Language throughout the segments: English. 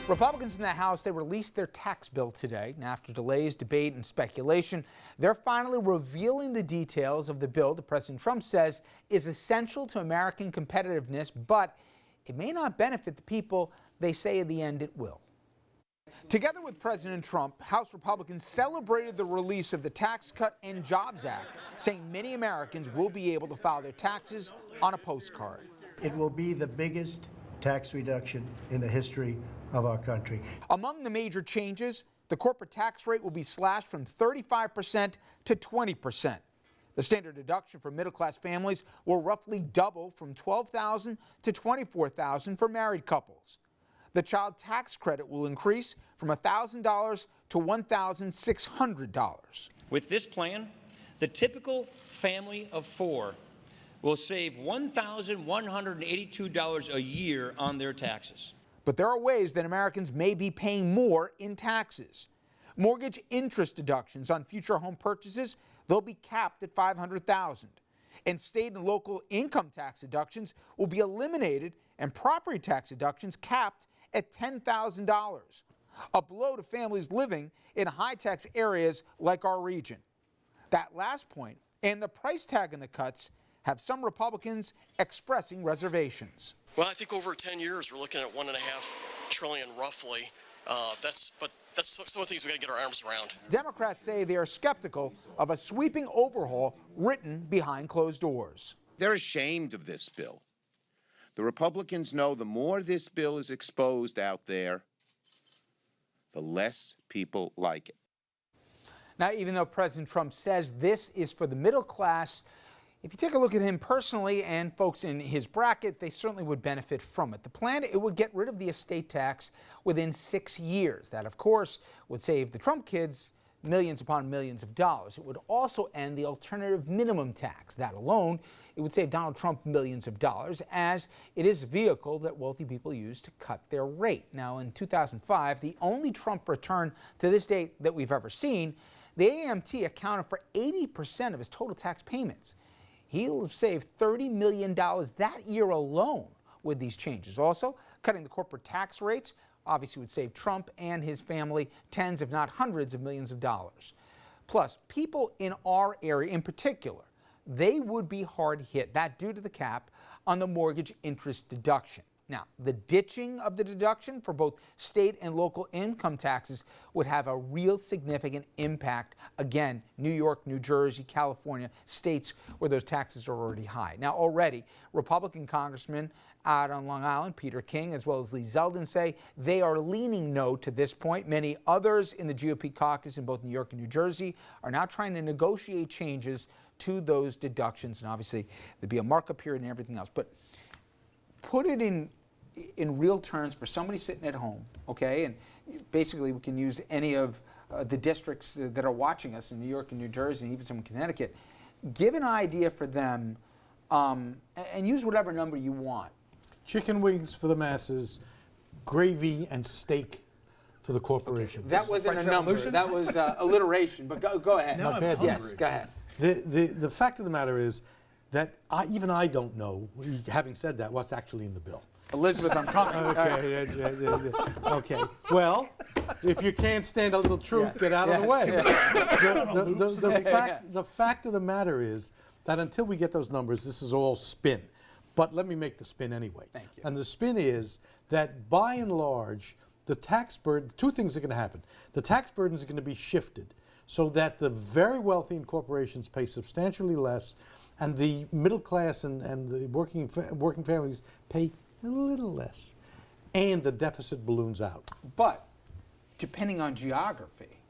Republicans in the House, they released their tax bill today. Now, after delays, debate, and speculation, they're finally revealing the details of the bill that President Trump says is essential to American competitiveness, but it may not benefit the people they say in the end it will. Together with President Trump, House Republicans celebrated the release of the Tax Cut and Jobs Act, saying many Americans will be able to file their taxes on a postcard. It will be the biggest tax reduction in the history of our country. Among the major changes, the corporate tax rate will be slashed from 35% to 20%. The standard deduction for middle-class families will roughly double from $12,000 to $24,000 for married couples. The child tax credit will increase from $1,000 to $1,600. With this plan, the typical family of four will save $1,182 a year on their taxes. But there are ways that Americans may be paying more in taxes. Mortgage interest deductions on future home purchases, they'll be capped at $500,000. And state and local income tax deductions will be eliminated and property tax deductions capped at $10,000. A blow to families living in high-tax areas like our region. That last point and the price tag in the cuts have some Republicans expressing reservations. Well, I think over 10 years, we're looking at $1.5 trillion roughly. That's some of the things we got to get our arms around. Democrats say they are skeptical of a sweeping overhaul written behind closed doors. They're ashamed of this bill. The Republicans know the more this bill is exposed out there, the less people like it. Now, even though President Trump says this is for the middle class, if you take a look at him personally and folks in his bracket, they certainly would benefit from it. The plan, it would get rid of the estate tax within 6 years. That, of course, would save the Trump kids millions upon millions of dollars. It would also end the alternative minimum tax. That alone, it would save Donald Trump millions of dollars, as it is a vehicle that wealthy people use to cut their rate. Now, in 2005, the only Trump return to this date that we've ever seen, the AMT accounted for 80% of his total tax payments. He'll have saved $30 million that year alone with these changes. Also, cutting the corporate tax rates obviously would save Trump and his family tens, if not hundreds of millions of dollars. Plus, people in our area in particular, they would be hard hit, that due to the cap on the mortgage interest deduction. Now, the ditching of the deduction for both state and local income taxes would have a real significant impact. Again, New York, New Jersey, California, states where those taxes are already high. Now, already, Republican congressmen out on Long Island, Peter King, as well as Lee Zeldin, say they are leaning no to this point. Many others in the GOP caucus in both New York and New Jersey are now trying to negotiate changes to those deductions. And obviously, there'd be a markup period and everything else. But put it in real terms for somebody sitting at home, okay? And basically, we can use any of the districts that are watching us in New York and New Jersey, and even some in Connecticut. Give an idea for them, and use whatever number you want. Chicken wings for the masses, gravy and steak for the corporation. Okay. That wasn't a number. That was alliteration. But go ahead. Not bad. Yes, go ahead. The fact of the matter is that even I don't know, having said that, what's actually in the bill. Elizabeth, I'm coming. Okay. Okay. Well, if you can't stand a little truth, get out of the way. The fact of the matter is that until we get those numbers, this is all spin. But let me make the spin anyway. Thank you. And the spin is that by and large, the tax burden, two things are going to happen. The tax burden is going to be shifted so that the very wealthy and corporations pay substantially less, and the middle class and the working families pay a little less, and the deficit balloons out. But depending on geography,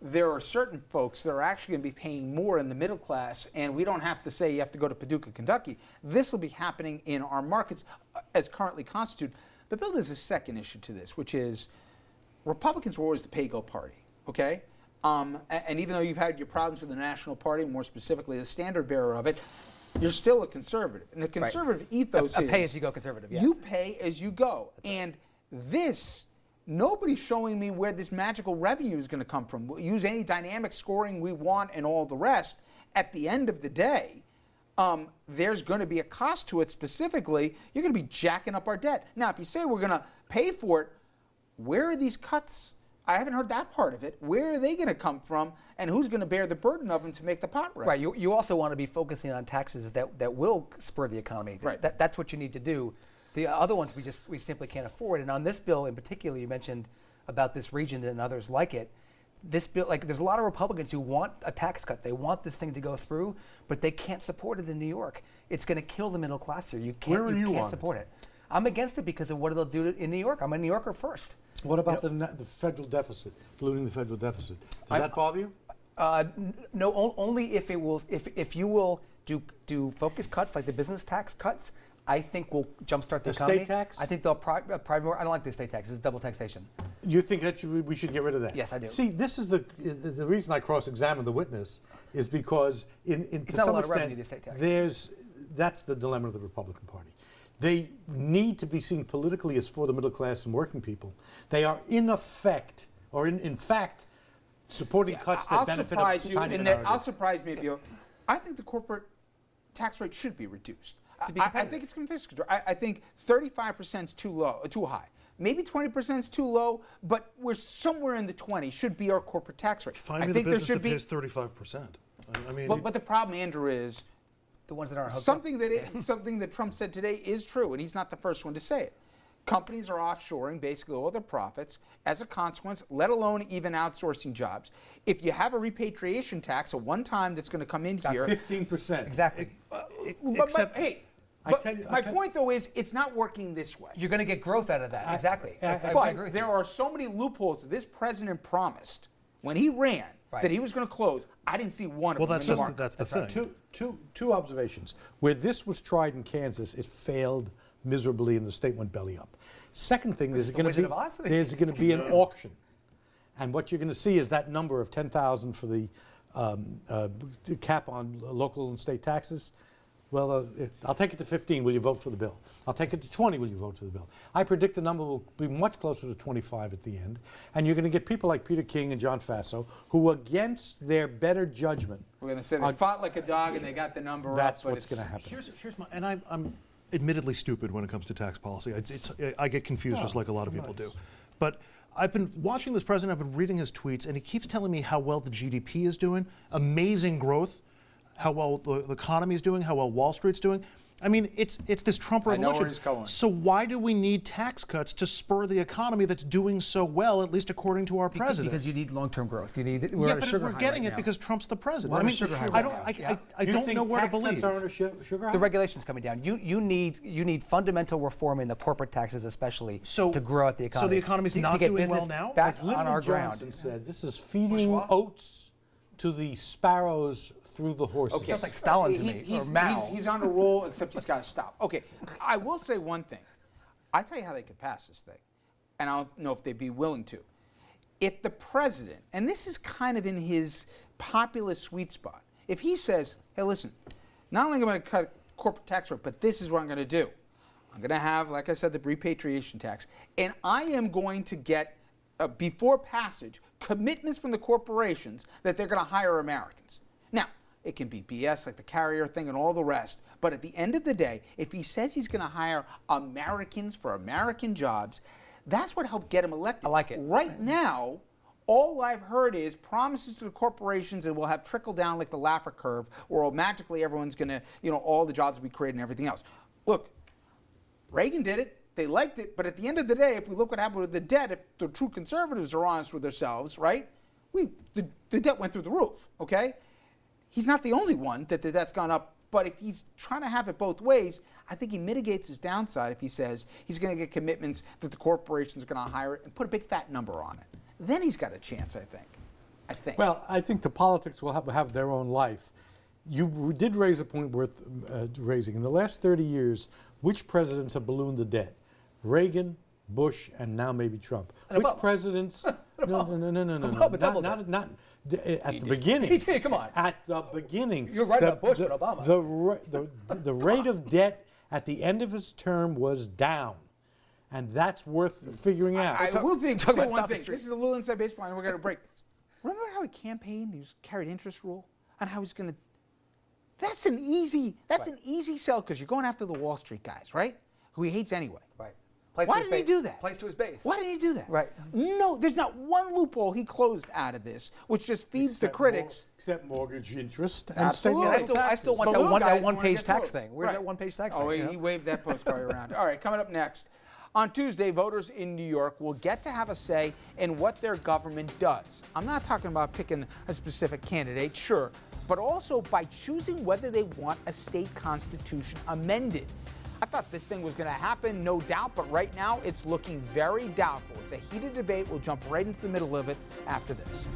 there are certain folks that are actually going to be paying more in the middle class, and we don't have to say you have to go to Paducah, Kentucky. This will be happening in our markets as currently constituted. But Bill, there's a second issue to this, which is Republicans were always the pay-go party, okay? And even though you've had your problems with the National Party, more specifically the standard bearer of it, you're still a conservative. And the conservative ethos is pay-as-you-go conservative, yes. You pay as you go. And this, nobody's showing me where this magical revenue is going to come from. We'll use any dynamic scoring we want and all the rest. At the end of the day, there's going to be a cost to it. Specifically, you're going to be jacking up our debt. Now, if you say we're going to pay for it, where are these cuts? I haven't heard that part of it. Where are they going to come from, and who's going to bear the burden of them to make the pot right? Right. You also want to be focusing on taxes that will spur the economy. Right. That's what you need to do. The other ones we simply can't afford. And on this bill in particular, you mentioned about this region and others like it. This bill, like, there's a lot of Republicans who want a tax cut. They want this thing to go through, but they can't support it in New York. It's going to kill the middle class here. You can't. Where are you on support it. I'm against it because of what it'll do in New York. I'm a New Yorker first. What about the federal deficit, ballooning the federal deficit? Does that bother you? No, only if it will. If you will do focus cuts like the business tax cuts, I think will jumpstart the economy. Estate tax? I think they'll private more. I don't like the estate tax. It's double taxation. You think that we should get rid of that? Yes, I do. See, this is the reason I cross-examined the witness is because to not a some lot of revenue, extent the estate tax. that's the dilemma of the Republican Party. They need to be seen politically as for the middle class and working people. They are in effect, or in fact, supporting cuts that benefit a tiny minority. I'll surprise me if you. I think the corporate tax rate should be reduced. I think it's confiscatory. I think 35% is too high. Maybe 20% is too low, but we're somewhere in the 20s should be our corporate tax rate. Find I me think the business there should that be. pays 35%. I mean, But the problem, Andrew, is The ones that aren't hooked something that Trump said today is true, and he's not the first one to say it. Companies are offshoring basically all their profits as a consequence, let alone even outsourcing jobs. If you have a repatriation tax, a one-time that's going to come in here, 15%. Exactly. my point though is it's not working this way. You're going to get growth out of that. Exactly. I agree But with there you. are so many loopholes that this president promised when he ran that he was going to close. I didn't see one of them. that's the thing. Two observations. Where this was tried in Kansas, it failed miserably and the state went belly up. Second thing, there's going to be an auction. And what you're going to see is that number of 10,000 for the cap on local and state taxes. Well, I'll take it to 15. Will you vote for the bill? I'll take it to 20. Will you vote for the bill? I predict the number will be much closer to 25 at the end. And you're going to get people like Peter King and John Faso who, against their better judgment, We're going to say they fought like a dog and they got the number that's up. what's going to happen. Here's my, and I'm admittedly stupid when it comes to tax policy. I get confused just like a lot of people do. But I've been watching this president, I've been reading his tweets, and he keeps telling me how well the GDP is doing, amazing growth, how well the economy is doing, how well Wall Street's doing. I mean, it's this Trump revolution. I know where he's going. So why do we need tax cuts to spur the economy that's doing so well, at least according to our president? Because you need long-term growth. You need. We're getting it because Trump's the president. I mean, I don't know where to believe. Sugar The regulations coming down. You need fundamental reform in the corporate taxes, especially, to grow out the economy. So the economy's to not get doing well business now? back As on Lyndon our Johnson ground. said, this is feeding oats to the sparrows through the horses. Sounds like Stalin to me, or Mao. He's on a roll, except he's got to stop. Okay, I will say one thing. I tell you how they could pass this thing, and I don't know if they'd be willing to. If the president, and this is kind of in his populist sweet spot, if he says, hey, listen, not only am I going to cut corporate tax rate, but this is what I'm going to do. I'm going to have, like I said, the repatriation tax, and I am going to get, before passage, commitments from the corporations that they're going to hire Americans. Now, it can be BS like the carrier thing and all the rest, but at the end of the day, if he says he's going to hire Americans for American jobs, that's what helped get him elected. I like it. Right now, all I've heard is promises to the corporations that will have trickle down like the Laffer curve, or magically everyone's going to, all the jobs will be created and everything else. Look, Reagan did it. They liked it, but at the end of the day, if we look what happened with the debt, if the true conservatives are honest with themselves, right? The debt went through the roof, okay? He's not the only one that the debt's gone up, but if he's trying to have it both ways, I think he mitigates his downside if he says he's going to get commitments that the corporations are going to hire it and put a big fat number on it. Then he's got a chance, I think. Well, I think the politics will have their own life. You did raise a point worth raising. In the last 30 years, which presidents have ballooned the debt? Reagan, Bush, and now maybe Trump. Which presidents? No. Not at the beginning. Come on. At the beginning. You're right about Bush, but Obama. The rate of debt at the end of his term was down. And that's worth figuring out. I will say about one South thing. Street. This is a little inside baseball, and we're going to break. Remember how he campaigned? He was carried interest rule, and how he's going to. That's an easy sell because you're going after the Wall Street guys, right? Who he hates anyway. Right. Plays Why to his didn't he base. do that? Plays to his base. Why didn't he do that? Right. No, there's not one loophole he closed out of this, which just feeds the critics. Except mortgage interest and Absolutely. state I level still taxes. want So that little one, guys that wanna one-page get tax through it. thing. Where's Right. that one-page tax Oh, thing? he waved that postcard around. All right, coming up next. On Tuesday, voters in New York will get to have a say in what their government does. I'm not talking about picking a specific candidate, sure, but also by choosing whether they want a state constitution amended. I thought this thing was going to happen, no doubt, but right now it's looking very doubtful. It's a heated debate. We'll jump right into the middle of it after this.